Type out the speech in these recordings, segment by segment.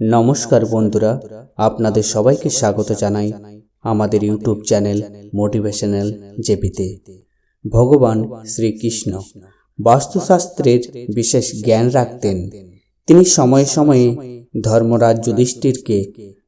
নমস্কার বন্ধুরা, আপনাদের সবাইকে স্বাগত জানাই আমাদের ইউটিউব চ্যানেল মোটিভেশনাল জেপিতে। ভগবান শ্রীকৃষ্ণ বাস্তুশাস্ত্রের বিশেষ জ্ঞান রাখতেন। তিনি সময়ে সময়ে ধর্মরাজ যুধিষ্ঠিরকে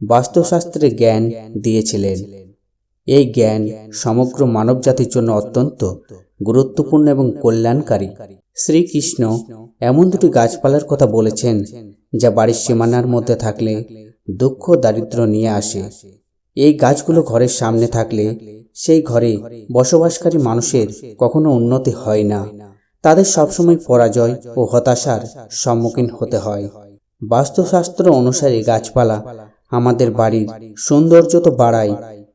বাস্তুশাস্ত্রের জ্ঞান দিয়েছিলেন। এই জ্ঞান সমগ্র মানবজাতির জন্য অত্যন্ত গুরুত্বপূর্ণ এবং কল্যাণকারী। শ্রীকৃষ্ণ এমন দুটি গাছপালার কথা বলেছেন যা বাড়ির সীমানার মধ্যে থাকলে দুঃখ দারিদ্র্য নিয়ে আসে। এই গাছগুলো ঘরের সামনে থাকলে সেই ঘরে বসবাসকারী মানুষের কখনো উন্নতি হয় না, তাদের সবসময় পরাজয় ও হতাশার সম্মুখীন হতে হয়। বাস্তুশাস্ত্র অনুসারে গাছপালা আমাদের বাড়ির সৌন্দর্য তো বাড়ায়,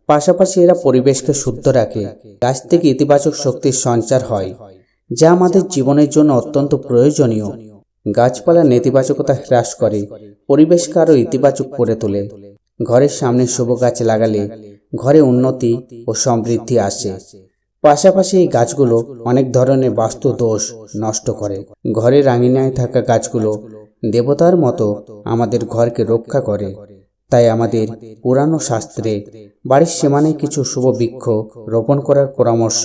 পাশাপাশি এরা পরিবেশকে শুদ্ধ রাখে। গাছ থেকে ইতিবাচক শক্তির সঞ্চার হয়, যা আমাদের জীবনের জন্য অত্যন্ত প্রয়োজনীয়। গাছপালা নেতিবাচকতা হ্রাস করে, পরিবেশকে আরও ইতিবাচক করে তোলে। ঘরের সামনে শুভ গাছ লাগালে ঘরে উন্নতি ও সমৃদ্ধি আসে। পাশাপাশি এই গাছগুলো অনেক ধরনের বাস্তু দোষ নষ্ট করে। ঘরের আঙিনায় থাকা গাছগুলো দেবতার মতো আমাদের ঘরকে রক্ষা করে। তাই আমাদের পুরানো শাস্ত্রে বাড়ির সীমানায় কিছু শুভ বৃক্ষ রোপণ করার পরামর্শ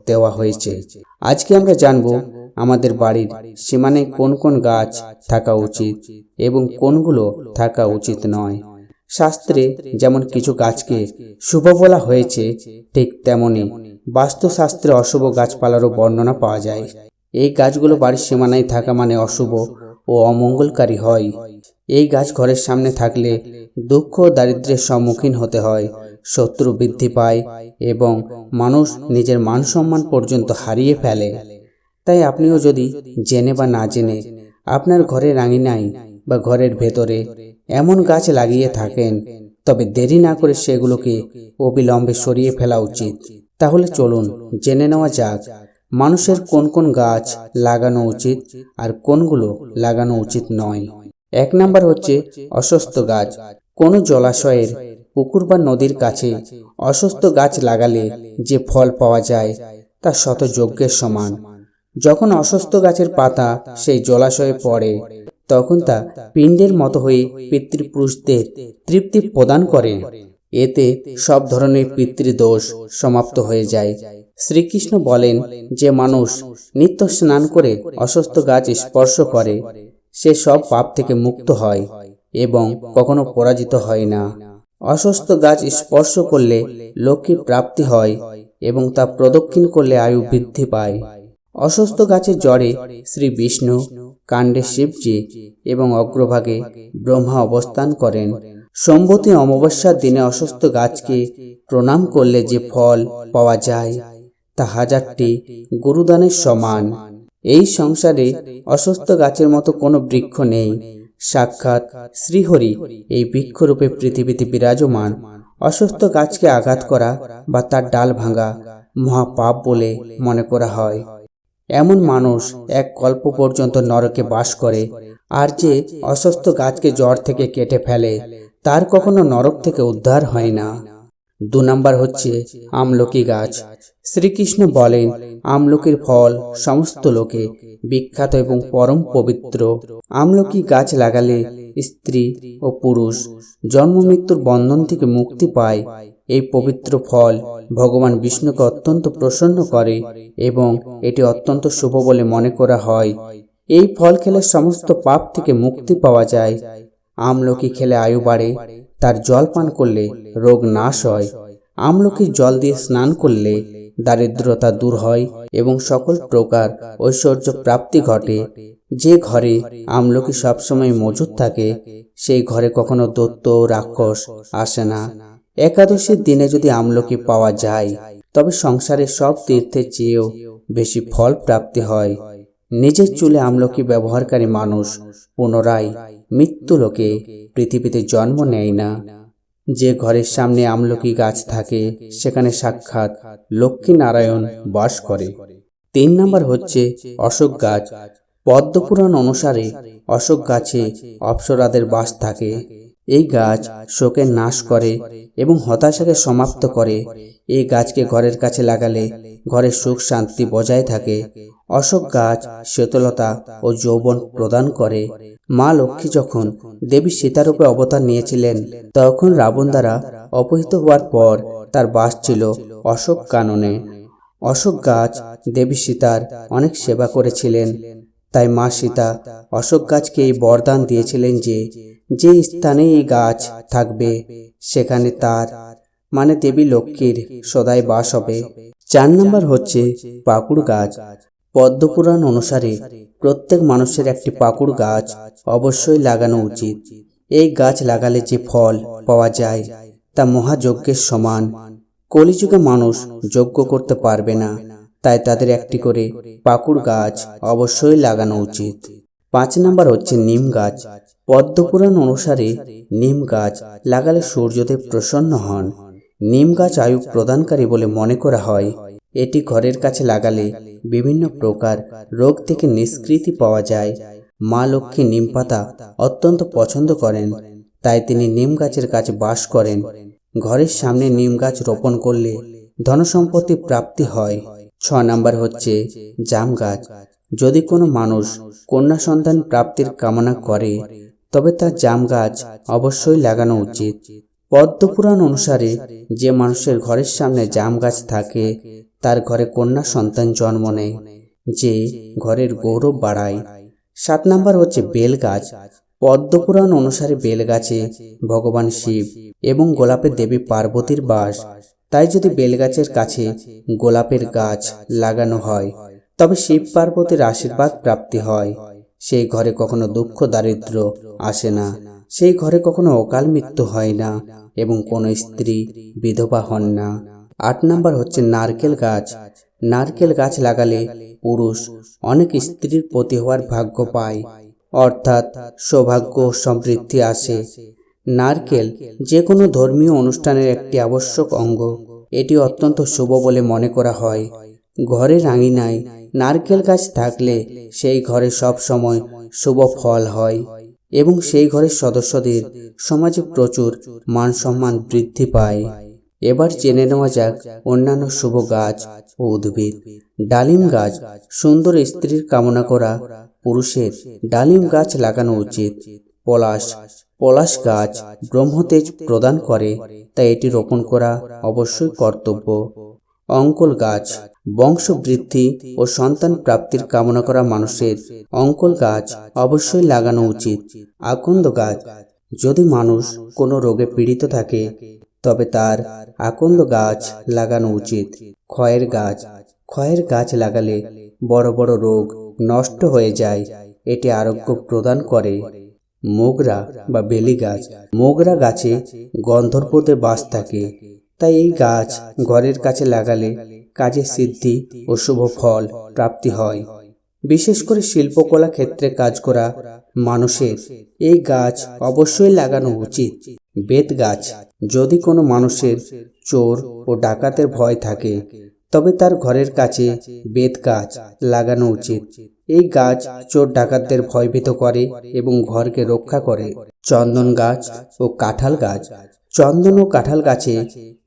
দেওয়া হয়েছে। আজকে আমরা জানব আমাদের বাড়ির সীমানায় কোন কোন গাছ থাকা উচিত এবং কোনগুলো থাকা উচিত নয়। শাস্ত্রে যেমন কিছু গাছকে শুভ বলা হয়েছে, ঠিক তেমনি বাস্তুশাস্ত্রে অশুভ গাছপালারও বর্ণনা পাওয়া যায়। এই গাছগুলো বাড়ির সীমানায় থাকা মানে অশুভ ও অমঙ্গলকারী হয়। এই গাছ ঘরের সামনে থাকলে দুঃখ ও দারিদ্র্যের সম্মুখীন হতে হয়, শত্রু বৃদ্ধি পায় এবং মানুষ নিজের মান সম্মান পর্যন্ত হারিয়ে ফেলে। তাই আপনিও যদি জেনে বা না জেনে আপনার ঘরের আঙিনায় বা ঘরের ভেতরে এমন গাছ লাগিয়ে থাকেন, তবে দেরি না করে সেগুলোকে অবিলম্বে সরিয়ে ফেলা উচিত। তাহলে চলুন জেনে নেওয়া যাক মানুষের কোন কোন গাছ লাগানো উচিত আর কোনগুলো লাগানো উচিত নয়। 1 নাম্বার হচ্ছে অশ্বত্থ গাছ। কোনো জলাশয়ের, পুকুর বা নদীর কাছে অশ্বত্থ গাছ লাগালে যে ফল পাওয়া যায় তা শত যজ্ঞের সমান। যখন অশ্বত্থ গাছের পাতা সেই জলাশয়ে পড়ে, তখন তা পিণ্ডের মতো হয়ে পিতৃপুরুষদের তৃপ্তি প্রদান করে। এতে সব ধরনের পিতৃদোষ সমাপ্ত হয়ে যায়। শ্রীকৃষ্ণ বলেন, যে মানুষ নিত্য স্নান করে অশ্বত্থ গাছ স্পর্শ করে সে সব পাপ থেকে মুক্ত হয় এবং কখনো পরাজিত হয় না। অশ্বত্থ গাছ স্পর্শ করলে লক্ষ্মী প্রাপ্তি হয় এবং তা প্রদক্ষিণ করলে আয়ু বৃদ্ধি পায়। অশ্বত্থ গাছের জড়ে শ্রী বিষ্ণু, কাণ্ডে শিবজি এবং অগ্রভাগে ব্রহ্মা অবস্থান করেন। সম্বতী অমাবস্যার দিনে অশ্বত্থ গাছকে প্রণাম করলে যে ফল পাওয়া যায় তা 1000টি গুরুদানের সমান। এই সংসারে অশ্বত্থ গাছের মতো কোনো বৃক্ষ নেই। সাক্ষাৎ শ্রীহরি এই বৃক্ষরূপে পৃথিবীতে বিরাজমান। অশ্বত্থ গাছকে আঘাত করা বা তার ডাল ভাঙা মহাপাপ বলে মনে করা হয়। এমন মানুষ 1 কল্প পর্যন্ত নরকে বাস করে। আর যে অশ্বত্থ গাছকে জড় থেকে কেটে ফেলে তার কখনো নরক থেকে উদ্ধার হয় না। 2 নাম্বার হচ্ছে আমলকি গাছ। শ্রীকৃষ্ণ বলেন, আমলকির ফল সমস্ত লোকে বিখ্যাত এবং পরম পবিত্র। আমলকি গাছ লাগালে স্ত্রী ও পুরুষ জন্ম মৃত্যুর বন্ধন থেকে মুক্তি পায়। এই পবিত্র ফল ভগবান বিষ্ণুকে অত্যন্ত প্রসন্ন করে এবং এটি অত্যন্ত শুভ বলে মনে করা হয়। এই ফল খেলে সমস্ত পাপ থেকে মুক্তি পাওয়া যায়। আমলকি খেলে আয়ু বাড়ে, তার জল পান করলে রোগ নাশ হয়। আমলকির জল দিয়ে স্নান করলে দারিদ্রতা দূর হয় এবং সকল প্রকার ঐশ্বর্য প্রাপ্তি ঘটে। যে ঘরে আমলকি সবসময় মজুদ থাকে সেই ঘরে কখনো দৈত্য রাক্ষস আসে না। একাদশীর দিনে যদি আমলকি পাওয়া যায় তবে সংসারের সব তীর্থের চেয়েও বেশি ফল প্রাপ্তি হয়। নিজের চুলে আমলকি ব্যবহারকারী মানুষ পুনরায় মৃত্যুলোকে পৃথিবীতে জন্ম নেয় না। যে ঘরের সামনে আমলকি গাছ থাকে সেখানে সাক্ষাৎ লক্ষ্মী নারায়ণ বাস করে। 3 নাম্বার হচ্ছে অশোক গাছ। পদ্মপুরাণ অনুসারে অশোক গাছে অপ্সরাদের বাস থাকে। এই গাছ শোকের নাশ করে এবং হতাশাকে সমাপ্ত করে। এই গাছকে ঘরের কাছে লাগালে ঘরের সুখ শান্তি বজায় থাকে। অশোক গাছ শীতলতা ও যৌবন প্রদান করে। মা লক্ষ্মী যখন দেবী সীতারূপে অবতার নিয়েছিলেন, তখন রাবণ দ্বারা অপহৃত হওয়ার পর তার বাস ছিল অশোক কাননে। অশোক গাছ দেবী সীতার অনেক সেবা করেছিলেন। তাই মা সীতা অশোক গাছকে এই বরদান দিয়েছিলেন যে যে স্থানে এই গাছ থাকবে সেখানে তার মানে দেবী লক্ষ্মীর সদাই বাস হবে। 4 নম্বর হচ্ছে পাকুড় গাছ। পদ্মপুরাণ অনুসারে প্রত্যেক মানুষের একটি পাকুড় গাছ অবশ্যই লাগানো উচিত। এই গাছ লাগালে যে ফল পাওয়া যায় তা মহাযজ্ঞের সমান। কলিযুগে মানুষ যজ্ঞ করতে পারবে না, তাই তাদের একটি করে পাকুড় গাছ অবশ্যই লাগানো উচিত। 5 নম্বর হচ্ছে নিম গাছ। পদ্মপুরাণ অনুসারে নিম গাছ লাগালে সূর্যদেব প্রসন্ন হন। নিম গাছ আয়ু প্রদানকারী বলে মনে করা হয়। এটি ঘরের কাছে লাগালে বিভিন্ন প্রকার রোগ থেকে নিষ্কৃতি পাওয়া যায়। মা লক্ষ্মী নিম পাতা অত্যন্ত পছন্দ করেন, তাই তিনি নিম গাছের কাছে বাস করেন। ঘরের সামনে নিম গাছ রোপণ করলে ধনসম্পত্তি প্রাপ্তি হয়। 6 নম্বর হচ্ছে জাম গাছ। যদি কোনো মানুষ কন্যা সন্তান প্রাপ্তির কামনা করে তবে তার জাম গাছ অবশ্যই লাগানো উচিত। পদ্মপুরাণ অনুসারে যে মানুষের ঘরের সামনে জাম গাছ থাকে তার ঘরে কন্যা সন্তান জন্ম নেয়, যে ঘরের গৌরব বাড়ায়। 7 নম্বর হচ্ছে বেল গাছ। পদ্মপুরাণ অনুসারে বেল গাছে ভগবান শিব এবং গোলাপের দেবী পার্বতীর বাস। তাই যদি বেলগাছের কাছে গোলাপের গাছ লাগানো হয় তবে শিব পার্বতীর আশীর্বাদ প্রাপ্তি হয়। সেই ঘরে কখনো দুঃখ দারিদ্র আসে না, সেই ঘরে কখনো অকাল মৃত্যু হয় না এবং কোনো স্ত্রী বিধবা হন না। 8 নম্বর হচ্ছে নারকেল গাছ। নারকেল গাছ লাগালে পুরুষ অনেক স্ত্রীর পতি হওয়ার ভাগ্য পায়, অর্থাৎ সৌভাগ্য ও সমৃদ্ধি আসে। নারকেল যে কোনো ধর্মীয় অনুষ্ঠানের একটি আবশ্যক অঙ্গ। এটি অত্যন্ত শুভ বলে মনে করা হয়। ঘরের আঙিনায় নারকেল গাছ থাকলে সেই ঘরে সব সময় শুভ ফল হয় এবং সেই ঘরের সদস্যদের সমাজে প্রচুর মান সম্মান বৃদ্ধি পায়। এবার জেনে নেওয়া যাক অন্যান্য শুভ গাছ ও উদ্ভিদ। ডালিম গাছ। সুন্দর স্ত্রীর কামনা করা পুরুষের ডালিম গাছ লাগানো উচিত। পলাশ। পলাশ গাছ ব্রহ্মতেজ প্রদান করে, তাই এটি রোপণ করা অবশ্যই কর্তব্য। অঙ্কল গাছ। বংশবৃদ্ধি ও সন্তান প্রাপ্তির কামনা করা মানুষের অঙ্কল গাছ অবশ্যই লাগানো উচিত। আকন্দ গাছ। যদি মানুষ কোনো রোগে পীড়িত থাকে তবে তার আকন্দ গাছ লাগানো উচিত। খয়ের গাছ। খয়ের গাছ লাগালে বড় বড় রোগ নষ্ট হয়ে যায়, এটি আরোগ্য প্রদান করে। মোগরা বা বেলি গাছ। মোগরা গাছে গন্ধর্বদের বাস থাকে, তাই এই গাছ ঘরের কাছে লাগালে কাজে সিদ্ধি ও শুভ ফল প্রাপ্তি হয়। বিশেষ করে শিল্পকলা ক্ষেত্রে কাজ করা মানুষের এই গাছ অবশ্যই লাগানো উচিত। বেত গাছ। যদি কোনো মানুষের চোর ও ডাকাতের ভয় থাকে তবে তার ঘরের কাছে বেত গাছ লাগানো উচিত। এই গাছ চোর ডাকাতদের ভয়ভীত করে এবং ঘরকে রক্ষা করে। চন্দন গাছ ও কাঁঠাল গাছ। চন্দন ও কাঁঠাল গাছে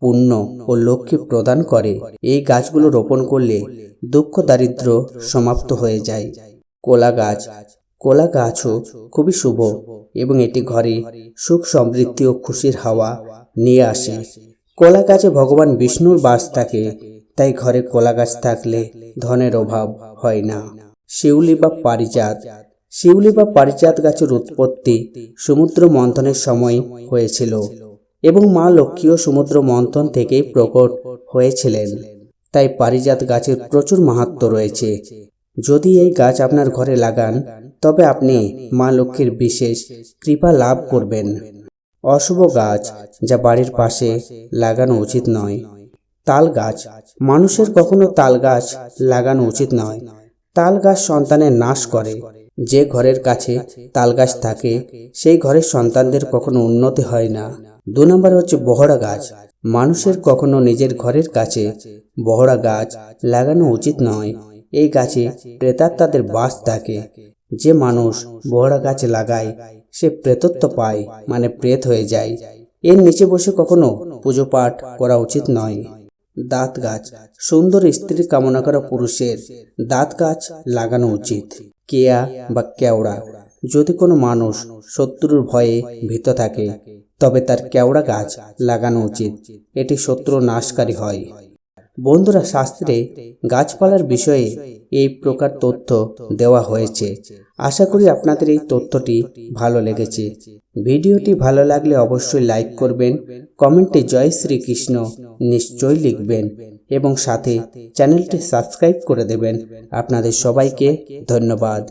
পুণ্য ও লক্ষ্মী প্রদান করে। এই গাছগুলো রোপণ করলে দুঃখ দারিদ্র সমাপ্ত হয়ে যায়। কোলা গাছ। কোলা গাছও খুবই শুভ এবং এটি ঘরে সুখ সমৃদ্ধি ও খুশির হাওয়া নিয়ে আসে। কোলা গাছে ভগবান বিষ্ণুর বাস থাকে, তাই ঘরে কোলা গাছ থাকলে ধনের অভাব হয় না। শিউলি বা পারিজাত। শিউলি বা পারিজাত গাছের উৎপত্তি সমুদ্র মন্থনের সময় হয়েছিল এবং মা লক্ষ্মীও সমুদ্র মন্থন থেকেই প্রকট হয়েছিলেন, তাই পারিজাত গাছের প্রচুর মাহাত্ম্য রয়েছে। যদি এই গাছ আপনার ঘরে লাগান তবে আপনি মা লক্ষ্মীর বিশেষ কৃপা লাভ করবেন। অশুভ গাছ যা বাড়ির পাশে লাগানো উচিত নয়। তাল গাছ। মানুষের কখনো তাল গাছ লাগানো উচিত নয়। তাল গাছ সন্তানের নাশ করে। যে ঘরের কাছে তাল গাছ থাকে সেই ঘরের সন্তানদের কখনো উন্নতি হয় না। 2 নম্বর হচ্ছে বহড়া গাছ। মানুষের কখনো নিজের ঘরের কাছে বহড়া গাছ লাগানো উচিত নয়। এই গাছে প্রেতাত্মাদের বাস থাকে। যে মানুষ বহড়া গাছ লাগায় সে প্রেতত্ব পায়, মানে প্রেত হয়ে যায়। এর নিচে বসে কখনো পুজো পাঠ করা উচিত নয়। দাঁত গাছ, সুন্দর স্ত্রী কামনা করা পুরুষের দাঁত গাছ লাগানো উচিত। কেয়া বা কেওড়া, যদি কোনো মানুষ শত্রুর ভয়ে ভীত থাকে তবে তার কেওড়া গাছ লাগানো উচিত, এটি শত্রু নাশকারী হয়। বন্ধুরা, শাস্ত্রে গাছপালার বিষয়ে এই প্রকার তথ্য দেওয়া হয়েছে। আশা করি আপনাদের এই তথ্যটি ভালো লেগেছে। ভিডিওটি ভালো লাগলে অবশ্যই লাইক করবেন, কমেন্টে জয় শ্রীকৃষ্ণ নিশ্চয়ই লিখবেন এবং সাথে চ্যানেলটি সাবস্ক্রাইব করে দেবেন। আপনাদের সবাইকে ধন্যবাদ।